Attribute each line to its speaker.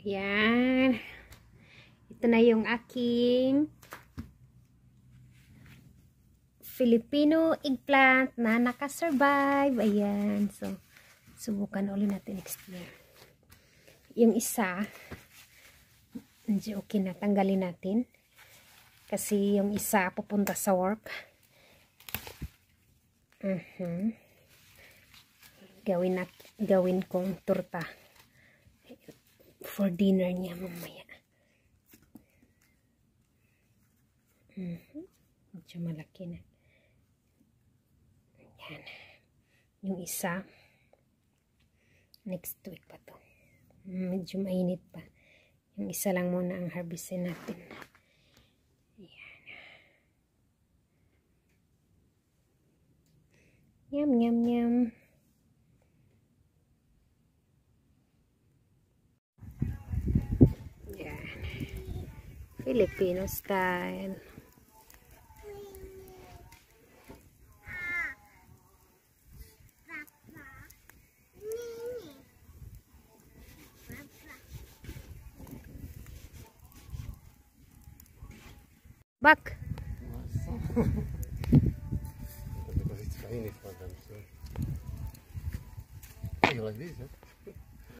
Speaker 1: Yan. Ito na yung aking Filipino eggplant na nakasurvive. Ayan. So, subukan ulit natin next year. Yung isa, hindi okay na. Tanggalin natin. Kasi yung isa pupunta sa work. Gawin kong torta for dinner niya mamaya. Medyo malaki na. Yan. Yung isa next week pa to. Medyo mainit pa. Yung isa lang muna ang harvestin natin. Yan. Yum, yum, yum. Filipino style. Back.
Speaker 2: Because it's tiny for them, so you like this, huh?